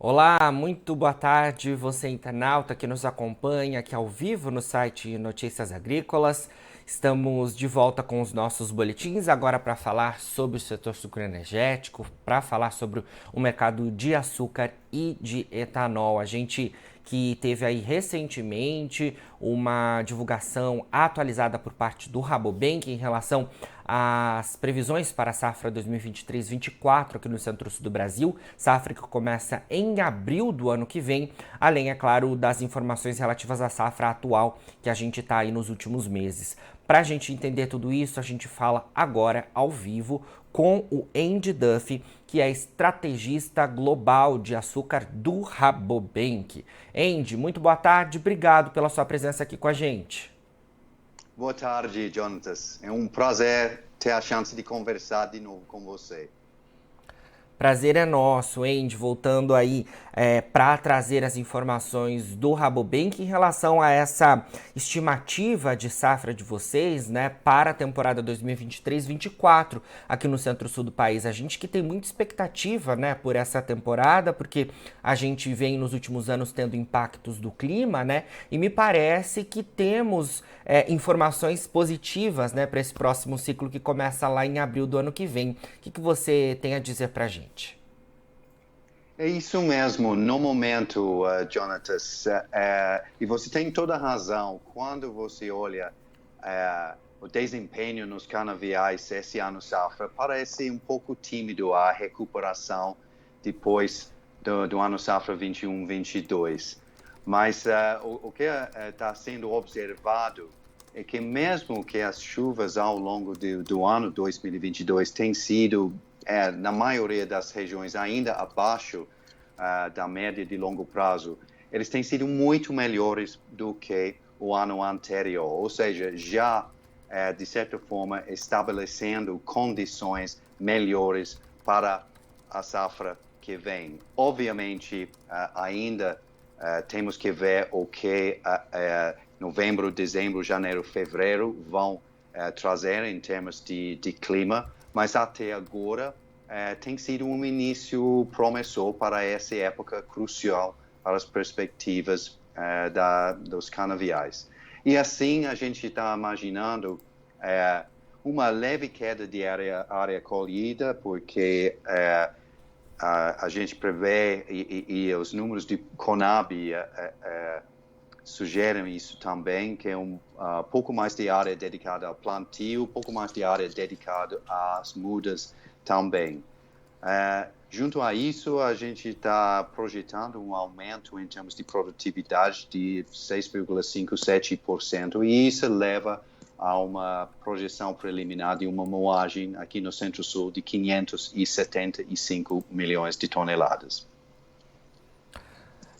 Olá, muito boa tarde, você internauta que nos acompanha aqui ao vivo no site Notícias Agrícolas. Estamos de volta com os nossos boletins, agora para falar sobre o setor sucroenergético, para falar sobre o mercado de açúcar e de etanol. A gente que teve aí recentemente uma divulgação atualizada por parte do Rabobank em relação às previsões para a safra 2023-24 aqui no Centro-Sul do Brasil, safra que começa em abril do ano que vem, além, é claro, das informações relativas à safra atual que a gente está aí nos últimos meses. Para a gente entender tudo isso, a gente fala agora ao vivo com o Andy Duffy, que é estrategista global de açúcar do Rabobank. Andy, muito boa tarde, obrigado pela sua presença aqui com a gente. Boa tarde, Jonatas. É um prazer ter a chance de conversar de novo com você. Prazer é nosso, Andy, voltando aí para trazer as informações do Rabobank em relação a essa estimativa de safra de vocês, né, para a temporada 2023-24 aqui no centro-sul do país. A gente que tem muita expectativa, né, por essa temporada, porque a gente vem nos últimos anos tendo impactos do clima, né, e me parece que temos informações positivas, né, para esse próximo ciclo que começa lá em abril do ano que vem. O que você tem a dizer para a gente? É isso mesmo. No momento, Jonatas, e você tem toda a razão. Quando você olha o desempenho nos canaviais esse ano safra, parece um pouco tímido a recuperação depois do ano safra 21-22. Mas o que está sendo observado é que mesmo que as chuvas ao longo do ano 2022 têm sido, na maioria das regiões, ainda abaixo da média de longo prazo, eles têm sido muito melhores do que o ano anterior, ou seja, já, de certa forma, estabelecendo condições melhores para a safra que vem. Obviamente, ainda temos que ver o que novembro, dezembro, janeiro, fevereiro vão trazer em termos de clima, mas até agora tem sido um início promissor para essa época crucial para as perspectivas dos canaviais. E assim a gente está imaginando uma leve queda de área colhida, porque a gente prevê, e os números de Conab sugerem isso também, que é pouco mais de área dedicada ao plantio, pouco mais de área dedicada às mudas também. Junto a isso, a gente está projetando um aumento em termos de produtividade de 6,57%, e isso leva a uma projeção preliminar de uma moagem aqui no Centro-Sul de 575 milhões de toneladas.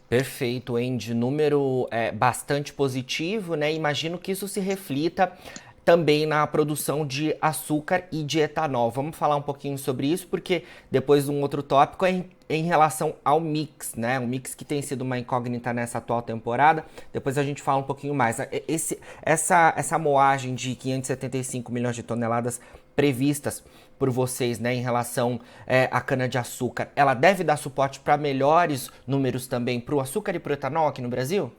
Perfeito, Andy. Número bastante positivo, né? Imagino que isso se reflita também na produção de açúcar e de etanol. Vamos falar um pouquinho sobre isso, porque depois um outro tópico é em relação ao mix, né? O mix que tem sido uma incógnita nessa atual temporada. Depois a gente fala um pouquinho mais. Essa moagem de 575 milhões de toneladas previstas por vocês, né, em relação à cana-de-açúcar, ela deve dar suporte para melhores números também para o açúcar e para o etanol aqui no Brasil?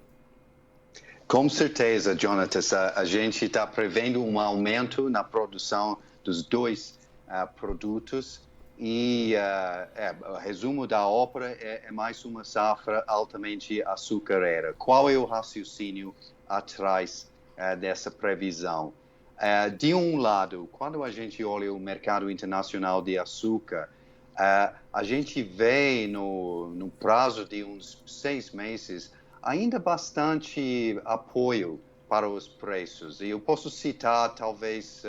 Com certeza, Jonatas. A gente está prevendo um aumento na produção dos dois produtos e o resumo da ópera é mais uma safra altamente açucareira. Qual é o raciocínio atrás dessa previsão? De um lado, quando a gente olha o mercado internacional de açúcar, a gente vê no prazo de uns 6 meses ainda bastante apoio para os preços. E eu posso citar talvez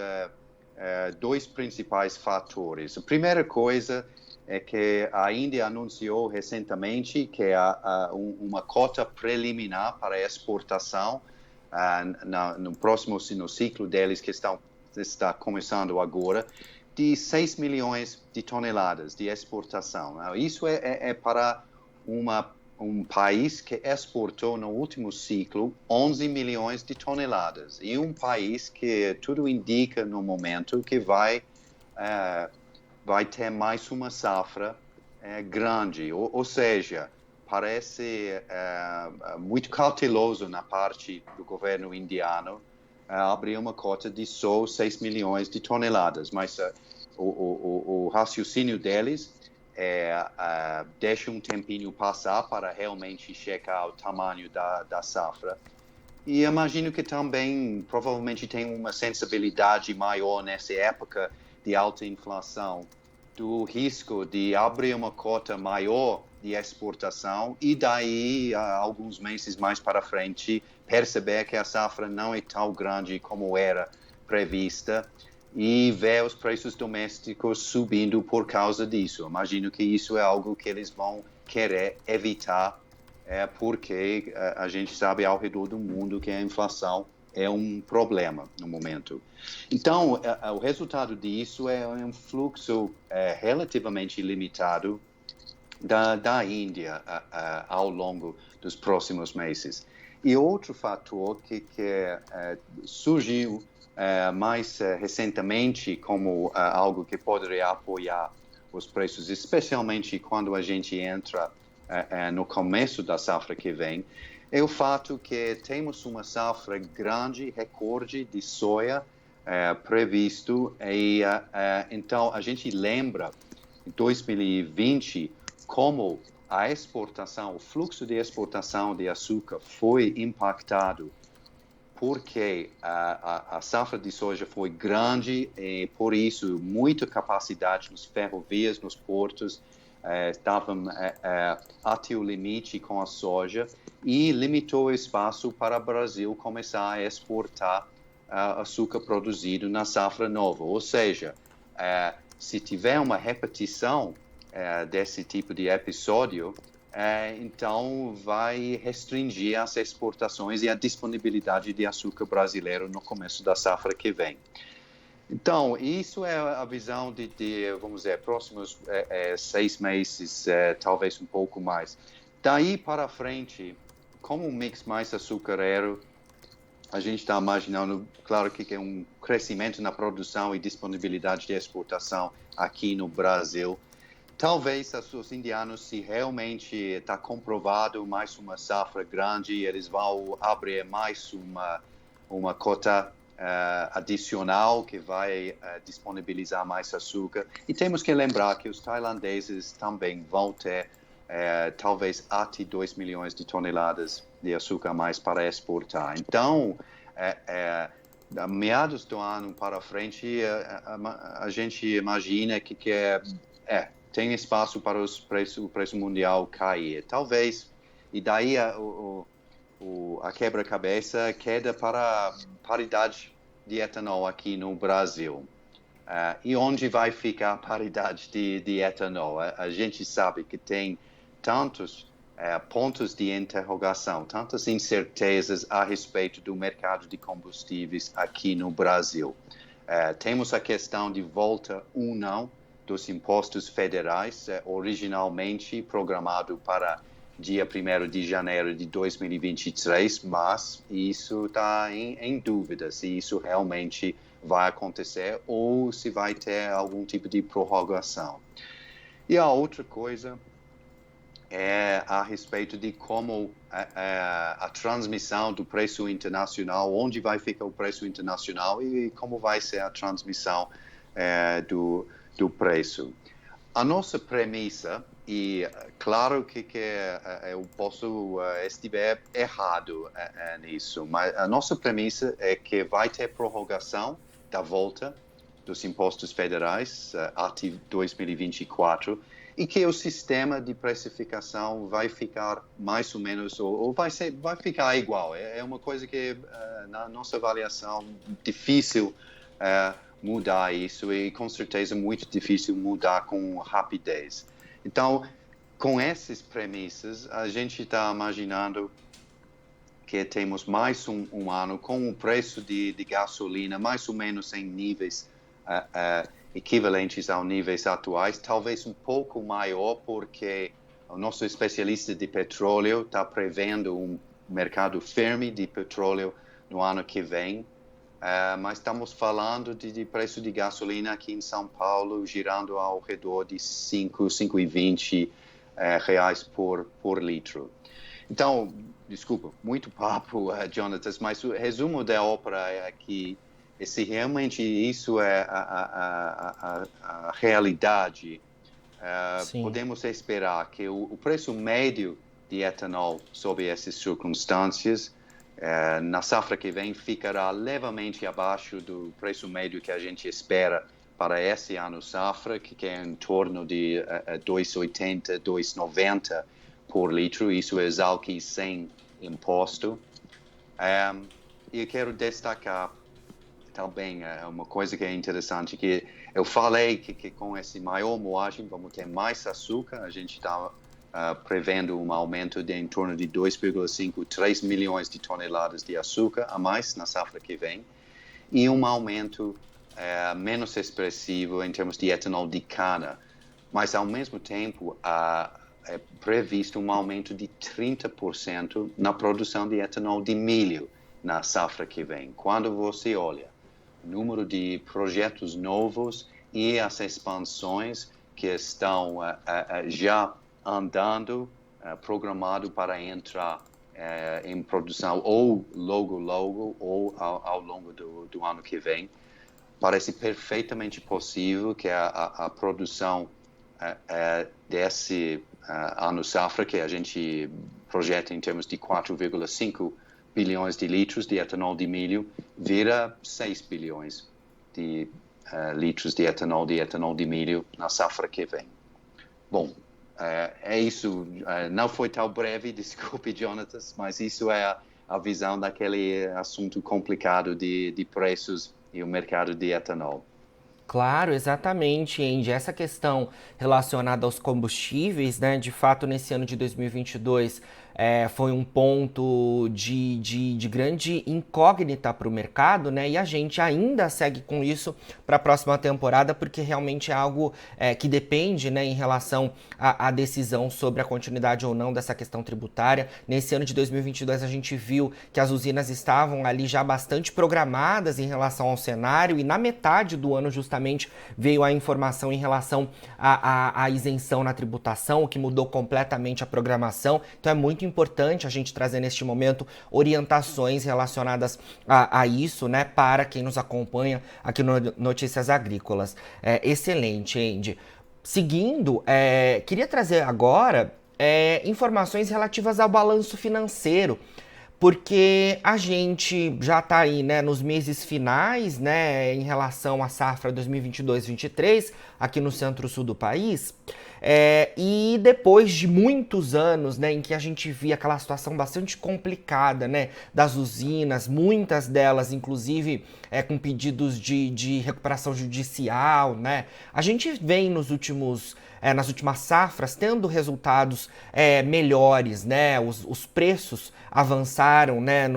dois principais fatores. A primeira coisa é que a Índia anunciou recentemente que há uma cota preliminar para exportação no próximo no ciclo deles, que está começando agora, de 6 milhões de toneladas de exportação. Isso é para um país que exportou no último ciclo 11 milhões de toneladas. E um país que tudo indica no momento que vai ter mais uma safra grande. Ou seja, parece muito cauteloso na parte do governo indiano abrir uma cota de só 6 milhões de toneladas, mas o raciocínio deles deixa um tempinho passar para realmente checar o tamanho da safra. E imagino que também, provavelmente, tem uma sensibilidade maior nessa época de alta inflação, do risco de abrir uma cota maior de exportação e daí, alguns meses mais para frente, perceber que a safra não é tão grande como era prevista e ver os preços domésticos subindo por causa disso. Imagino que isso é algo que eles vão querer evitar, porque a gente sabe ao redor do mundo que a inflação é um problema no momento. Então, o resultado disso é um fluxo relativamente limitado da Índia ao longo dos próximos meses. E outro fator que surgiu mais recentemente como algo que poderia apoiar os preços, especialmente quando a gente entra no começo da safra que vem, é o fato que temos uma safra grande, recorde de soja previsto, e então a gente lembra em 2020 como a exportação, o fluxo de exportação de açúcar foi impactado porque a safra de soja foi grande e, por isso, muita capacidade nos ferrovias, nos portos, estavam até o limite com a soja e limitou o espaço para o Brasil começar a exportar açúcar produzido na safra nova. Ou seja, se tiver uma repetição desse tipo de episódio, então vai restringir as exportações e a disponibilidade de açúcar brasileiro no começo da safra que vem. Então, isso é a visão de vamos dizer, próximos 6 meses, talvez um pouco mais. Daí para frente, como um mix mais açucareiro, a gente está imaginando, claro que é um crescimento na produção e disponibilidade de exportação aqui no Brasil. Talvez os indianos, se realmente está comprovado mais uma safra grande, eles vão abrir mais uma cota adicional que vai disponibilizar mais açúcar. E temos que lembrar que os tailandeses também vão ter talvez até 2 milhões de toneladas de açúcar a mais para exportar. Então, a meados do ano para frente, a gente imagina que tem espaço para o preço mundial cair. Talvez, e daí a quebra-cabeça queda para a paridade de etanol aqui no Brasil. E onde vai ficar a paridade de etanol? A gente sabe que tem tantos pontos de interrogação, tantas incertezas a respeito do mercado de combustíveis aqui no Brasil. Temos a questão de volta ou não dos impostos federais, originalmente programado para dia 1º de janeiro de 2023, mas isso está em dúvida se isso realmente vai acontecer ou se vai ter algum tipo de prorrogação. E a outra coisa é a respeito de como a transmissão do preço internacional, onde vai ficar o preço internacional e como vai ser a transmissão do preço. A nossa premissa, e claro que eu posso estiver errado nisso, mas a nossa premissa é que vai ter prorrogação da volta dos impostos federais até 2024 e que o sistema de precificação vai ficar mais ou menos, ou vai ficar igual. É uma coisa que, na nossa avaliação, difícil mudar isso e, com certeza, muito difícil mudar com rapidez. Então, com essas premissas, a gente está imaginando que temos mais um ano com o preço de gasolina mais ou menos em níveis equivalentes aos níveis atuais, talvez um pouco maior, porque o nosso especialista de petróleo está prevendo um mercado firme de petróleo no ano que vem, mas estamos falando de preço de gasolina aqui em São Paulo girando ao redor de 5,20 reais por litro. Então, desculpa, muito papo, Jonatas, mas o resumo da ópera é que se realmente isso é a realidade, Sim. podemos esperar que o preço médio de etanol sob essas circunstâncias, na safra que vem, ficará levemente abaixo do preço médio que a gente espera para esse ano safra, que é em torno de 2,80, 2,90 por litro. Isso é exalque sem imposto. E eu quero destacar também uma coisa que é interessante, que eu falei que com esse maior moagem vamos ter mais açúcar. A gente está prevendo um aumento de em torno de 2,5, 3 milhões de toneladas de açúcar a mais na safra que vem, e um aumento menos expressivo em termos de etanol de cana. Mas, ao mesmo tempo, é previsto um aumento de 30% na produção de etanol de milho na safra que vem. Quando você olha o número de projetos novos e as expansões que estão já andando, programado para entrar em produção ou logo ou ao longo do ano que vem, parece perfeitamente possível que a produção desse ano safra, que a gente projeta em termos de 4,5 bilhões de litros de etanol de milho, vira 6 bilhões de litros de etanol de milho na safra que vem. Bom, é isso. Não foi tão breve, desculpe, Jonatas, mas isso é a visão daquele assunto complicado de preços e o mercado de etanol. Claro, exatamente, Andy. Essa questão relacionada aos combustíveis, né? De fato, nesse ano de 2022, foi um ponto de grande incógnita para o mercado, né? E a gente ainda segue com isso para a próxima temporada, porque realmente é algo que depende, né, em relação à decisão sobre a continuidade ou não dessa questão tributária. Nesse ano de 2022, a gente viu que as usinas estavam ali já bastante programadas em relação ao cenário, e na metade do ano, justamente, veio a informação em relação à isenção na tributação, o que mudou completamente a programação. Então é muito importante a gente trazer neste momento orientações relacionadas a isso, né, para quem nos acompanha aqui no Notícias Agrícolas. Excelente, Andy. Seguindo, queria trazer agora informações relativas ao balanço financeiro, porque a gente já está aí, né, nos meses finais, né, em relação à safra 2022-23, aqui no centro-sul do país, e depois de muitos anos, né, em que a gente via aquela situação bastante complicada, né, das usinas, muitas delas, inclusive, com pedidos de recuperação judicial, né, a gente vem nas últimas safras tendo resultados melhores, né, os preços avançaram, né,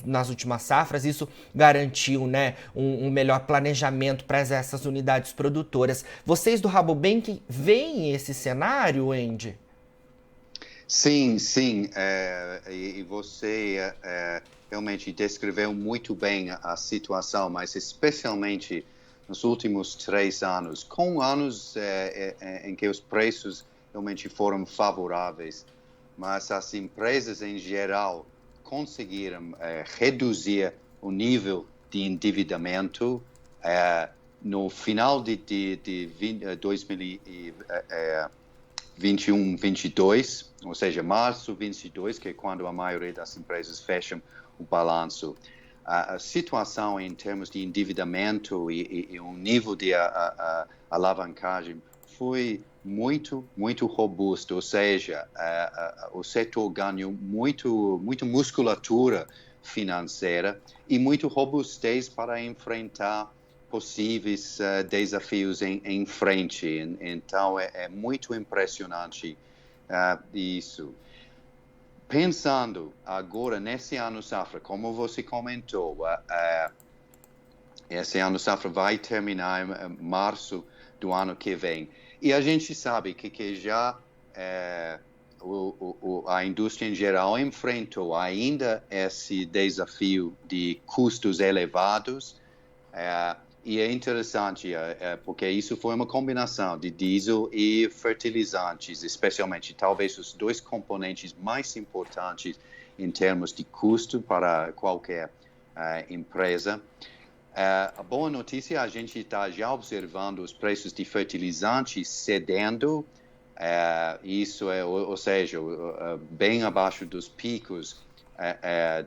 nas últimas safras. Isso garantiu, né, um melhor planejamento para essas unidades produtoras. Vocês do Rabobank veem esse cenário, Andy? Sim, sim. E você realmente descreveu muito bem a situação, mas especialmente nos últimos 3 anos, com anos em que os preços realmente foram favoráveis, mas as empresas em geral conseguiram reduzir o nível de endividamento no final de 2021, 22, ou seja, março 22, que é quando a maioria das empresas fecham o balanço. A situação em termos de endividamento e um nível de alavancagem foi muito robusto, ou seja, o setor ganhou muito musculatura financeira e muito robustez para enfrentar possíveis desafios em frente. Então, é muito impressionante isso. Pensando agora nesse ano safra, como você comentou, esse ano safra vai terminar em março do ano que vem. E a gente sabe que já a indústria em geral enfrentou ainda esse desafio de custos elevados, E é interessante, porque isso foi uma combinação de diesel e fertilizantes, especialmente, talvez os dois componentes mais importantes em termos de custo para qualquer empresa. A boa notícia, a gente está já observando os preços de fertilizantes cedendo, isso ou seja, bem abaixo dos picos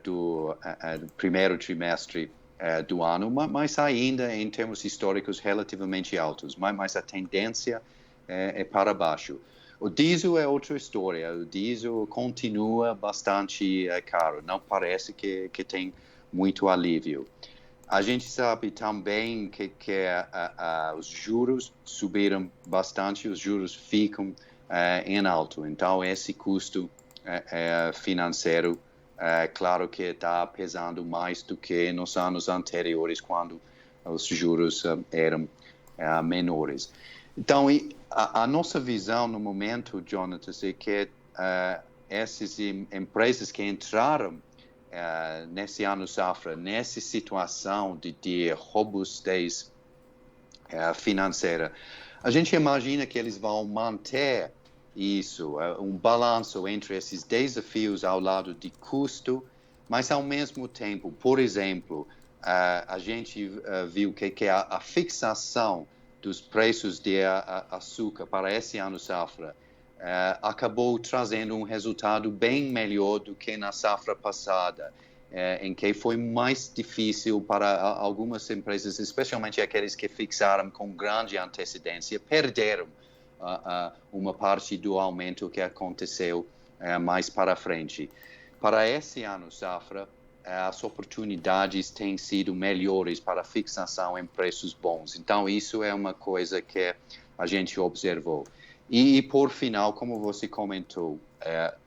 do primeiro trimestre do ano, mas ainda em termos históricos relativamente altos, mas a tendência é para baixo. O diesel é outra história, o diesel continua bastante caro, não parece que tem muito alívio. A gente sabe também que os juros subiram bastante, os juros ficam em alto, então esse custo financeiro claro que está pesando mais do que nos anos anteriores, quando os juros eram menores. Então, a nossa visão no momento, Jonathan, é que essas empresas que entraram nesse ano safra, nessa situação de robustez financeira, a gente imagina que eles vão manter isso, um balanço entre esses desafios ao lado de custo, mas ao mesmo tempo, por exemplo, a gente viu que a fixação dos preços de açúcar para esse ano safra acabou trazendo um resultado bem melhor do que na safra passada, em que foi mais difícil para algumas empresas, especialmente aqueles que fixaram com grande antecedência, perderam uma parte do aumento que aconteceu mais para frente. Para esse ano safra, as oportunidades têm sido melhores para fixação em preços bons. Então, isso é uma coisa que a gente observou. E por final, como você comentou,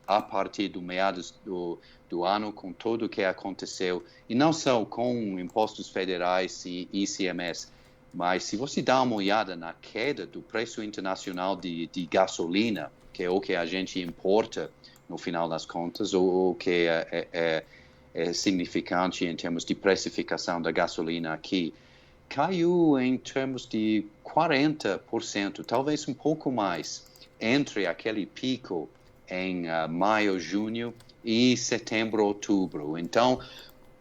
a partir do meados do ano, com tudo o que aconteceu, e não só com impostos federais e ICMS, mas se você dá uma olhada na queda do preço internacional de gasolina, que é o que a gente importa no final das contas, o que é significante em termos de precificação da gasolina aqui, caiu em termos de 40%, talvez um pouco mais, entre aquele pico em maio, junho e setembro, outubro. Então,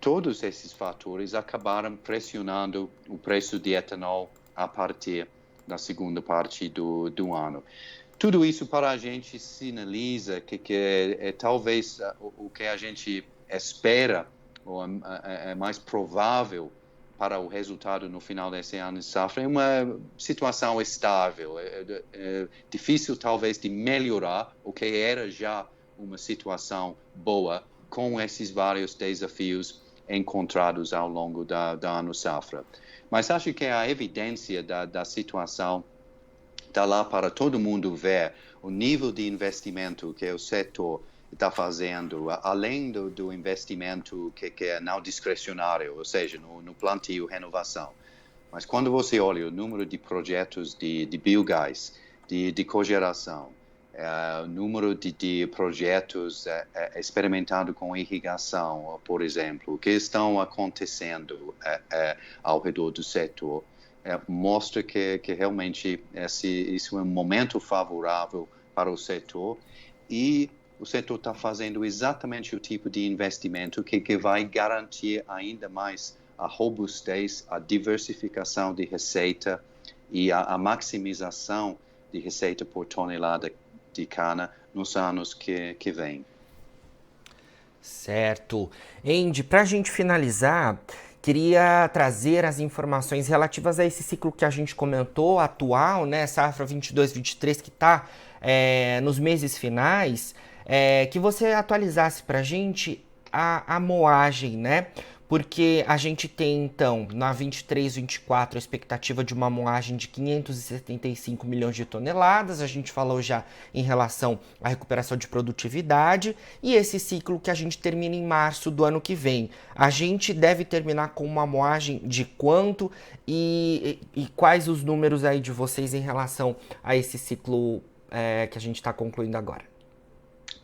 todos esses fatores acabaram pressionando o preço de etanol a partir da segunda parte do ano. Tudo isso para a gente sinaliza que talvez o que a gente espera, ou é mais provável para o resultado no final desse ano de safra, é uma situação estável. É difícil talvez de melhorar o que era já uma situação boa com esses vários desafios encontrados ao longo da ano safra. Mas acho que a evidência da situação está lá para todo mundo ver o nível de investimento que o setor está fazendo, além do investimento que é não discricionário, ou seja, no plantio e renovação. Mas quando você olha o número de projetos de biogás, de cogeração, o número de projetos experimentando com irrigação, por exemplo, que estão acontecendo ao redor do setor, mostra que realmente isso é um momento favorável para o setor e o setor está fazendo exatamente o tipo de investimento que vai garantir ainda mais a robustez, a diversificação de receita e a maximização de receita por tonelada de cana nos anos que vêm. Certo. Andy, para a gente finalizar, queria trazer as informações relativas a esse ciclo que a gente comentou, atual, né, safra 22-23, que está nos meses finais, que você atualizasse para a gente a moagem, né? Porque a gente tem, então, na 23-24, a expectativa de uma moagem de 575 milhões de toneladas. A gente falou já em relação à recuperação de produtividade. E esse ciclo que a gente termina em março do ano que vem. A gente deve terminar com uma moagem de quanto? E quais os números aí de vocês em relação a esse ciclo que a gente está concluindo agora?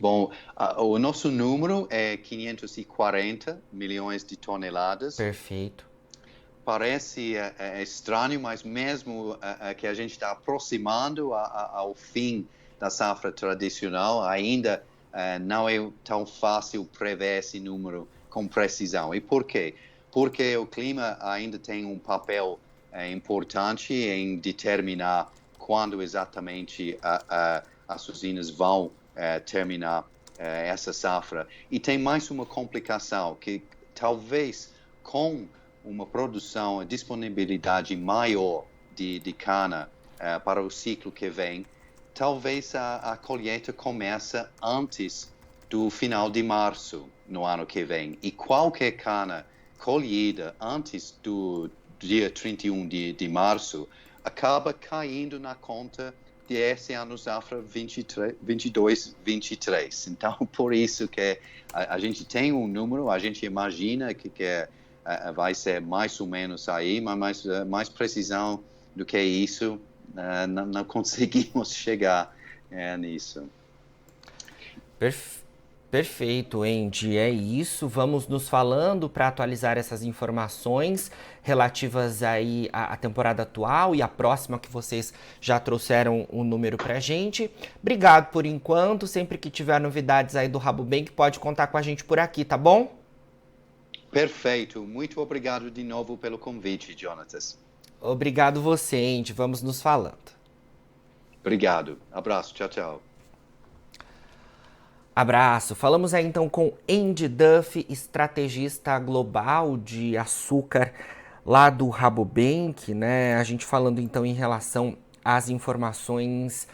Bom, o nosso número é 540 milhões de toneladas. Perfeito. parece estranho, mas mesmo que a gente está aproximando ao fim da safra tradicional, ainda não é tão fácil prever esse número com precisão. E por quê? Porque o clima ainda tem um papel importante em determinar quando exatamente as usinas vão terminar essa safra. E tem mais uma complicação, que talvez com uma produção, disponibilidade maior de cana para o ciclo que vem, talvez a colheita comece antes do final de março no ano que vem. E qualquer cana colhida antes do dia 31 de março acaba caindo na conta desse ano safra 22-23. Então, por isso que a gente tem um número, a gente imagina que vai ser mais ou menos aí, mas mais precisão do que isso, não conseguimos chegar nisso. Perfeito, Andy. É isso. Vamos nos falando para atualizar essas informações relativas aí à temporada atual e à próxima, que vocês já trouxeram um número para a gente. Obrigado por enquanto. Sempre que tiver novidades aí do Rabobank, pode contar com a gente por aqui, tá bom? Perfeito. Muito obrigado de novo pelo convite, Jonatas. Obrigado você, Andy. Vamos nos falando. Obrigado. Abraço. Tchau, tchau. Abraço. Falamos aí então com Andy Duff, estrategista global de açúcar lá do Rabobank, né? A gente falando então em relação às informações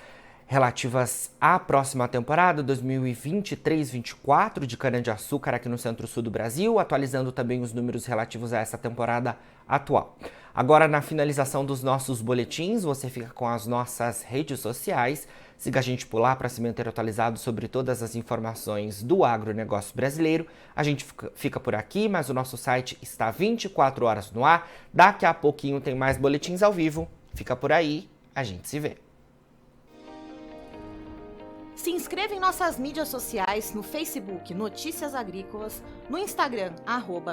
relativas à próxima temporada 2023-24 de cana-de-açúcar aqui no Centro-Sul do Brasil, atualizando também os números relativos a essa temporada atual. Agora, na finalização dos nossos boletins, você fica com as nossas redes sociais. Siga a gente por lá para se manter atualizado sobre todas as informações do agronegócio brasileiro. A gente fica por aqui, mas o nosso site está 24 horas no ar. Daqui a pouquinho tem mais boletins ao vivo. Fica por aí, a gente se vê. Se inscreva em nossas mídias sociais, no Facebook Notícias Agrícolas, no Instagram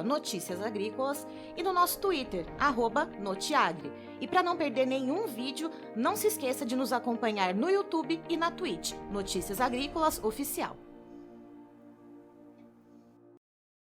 @Notícias Agrícolas e no nosso Twitter @Notiagre. E para não perder nenhum vídeo, não se esqueça de nos acompanhar no YouTube e na Twitch, Notícias Agrícolas Oficial.